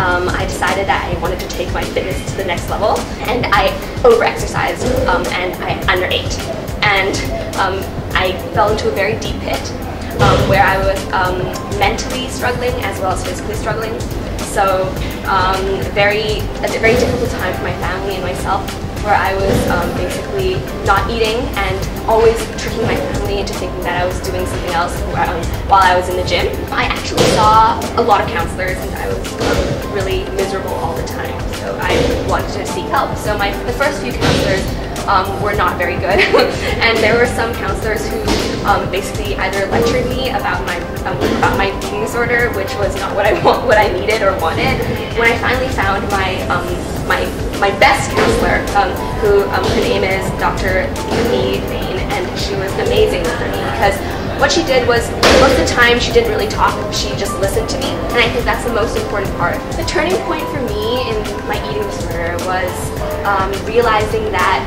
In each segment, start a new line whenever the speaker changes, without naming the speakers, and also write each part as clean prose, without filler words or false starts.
I decided that I wanted to take my fitness to the next level, and I over-exercised and I under-ate. And I fell into a very deep pit where I was mentally struggling as well as physically struggling. So a very difficult time for my family and myself, where I was basically not eating and always tricking my family into thinking that I was doing something else while I was in the gym. I actually saw a lot of counselors and I was really miserable all the time, so I wanted to seek help. So the first few counselors were not very good and there were some counselors who basically either lectured me about my eating disorder, which was not what I needed or wanted. When I finally found my best counselor, who her name is Dr. Bain, and she was amazing for me because what she did was, most of the time she didn't really talk, she just listened to me, and I think that's the most important part. The turning point for me in my eating disorder was realizing that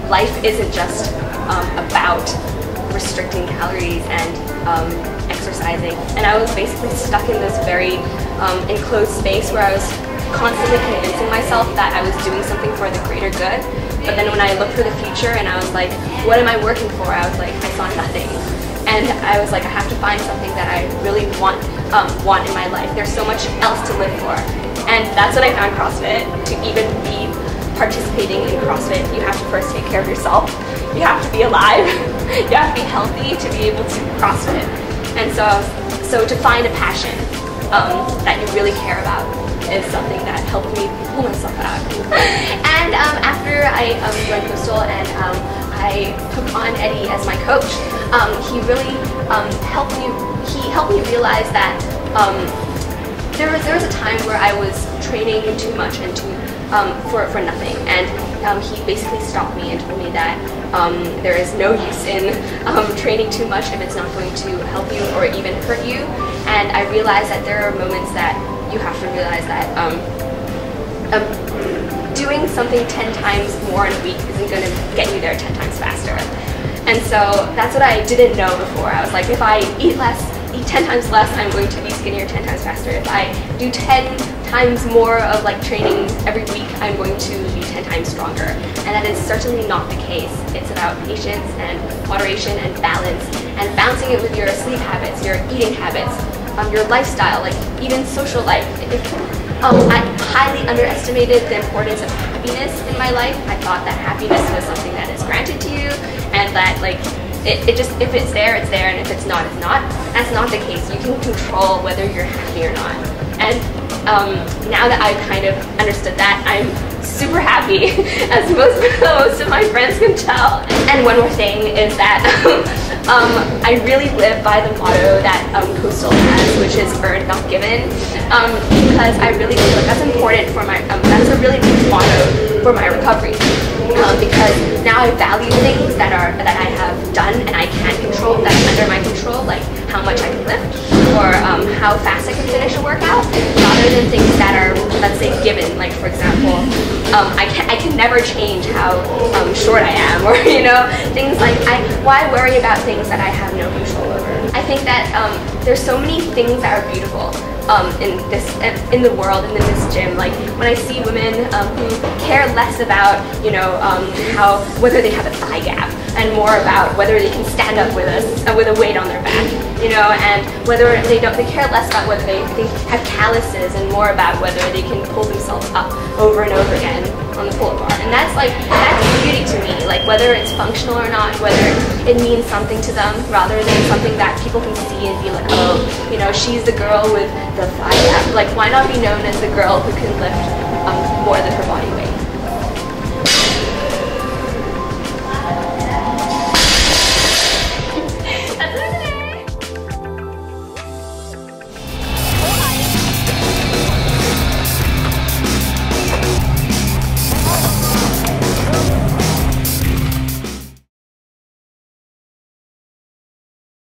life isn't just about restricting calories and exercising. And I was basically stuck in this very enclosed space where I was constantly convincing myself that I was doing something for the greater good. But then when I looked for the future and I was like, what am I working for? I was like, I saw nothing. And I was like, I have to find something that I really want in my life. There's so much else to live for. And that's when I found CrossFit. To even be participating in CrossFit, you have to first take care of yourself. You have to be alive. You have to be healthy to be able to CrossFit. And so to find a passion that you really care about is something that helped me pull myself out. And after I joined Coastal and I took on Eddie as my coach, he really helped me realize that there was a time where I was training too much and for nothing, and he basically stopped me and told me that there is no use in training too much if it's not going to help you or even hurt you. And I realized that there are moments that you have to realize that doing something 10 times more in a week isn't going to get you there 10 times faster. And so that's what I didn't know before. I was like, if I eat 10 times less, I'm going to be skinnier 10 times faster. If I do 10 times more of training every week, I'm going to be 10 times stronger. And that is certainly not the case. It's about patience and moderation and balance, and balancing it with your sleep habits, your eating habits, your lifestyle, even social life. I highly underestimated the importance of happiness in my life. I thought that happiness was something that is granted to you, and that if it's there, it's there, and if it's not, it's not. That's not the case. You can control whether you're happy or not. And now that I've kind of understood that, I'm super happy, as most of my friends can tell. And one more thing is that I really live by the motto that Coastal has, which is earned, not given, because I really feel like that's important for my, that's a really big motto for my recovery. Because now I value things that I have done and I can control, that are under my control, like how much I can lift or how fast I can finish a workout, rather than things that are, let's say, given. Like, for example, I can never change how short I am, or things like why worry about things that I have no control over? I think that there's so many things that are beautiful in the world and in this gym. Like when I see women who care less about whether they have a thigh gap, and more about whether they can stand up with a weight on their back, and whether they care less about whether they have calluses, and more about whether they can pull themselves up over and over again on the pull-up bar. And that's beauty to me. Like whether it's functional or not, whether it means something to them, rather than something that people can see and be like, oh, she's the girl with the thigh gap. Like, why not be known as the girl who can lift more than her body weight?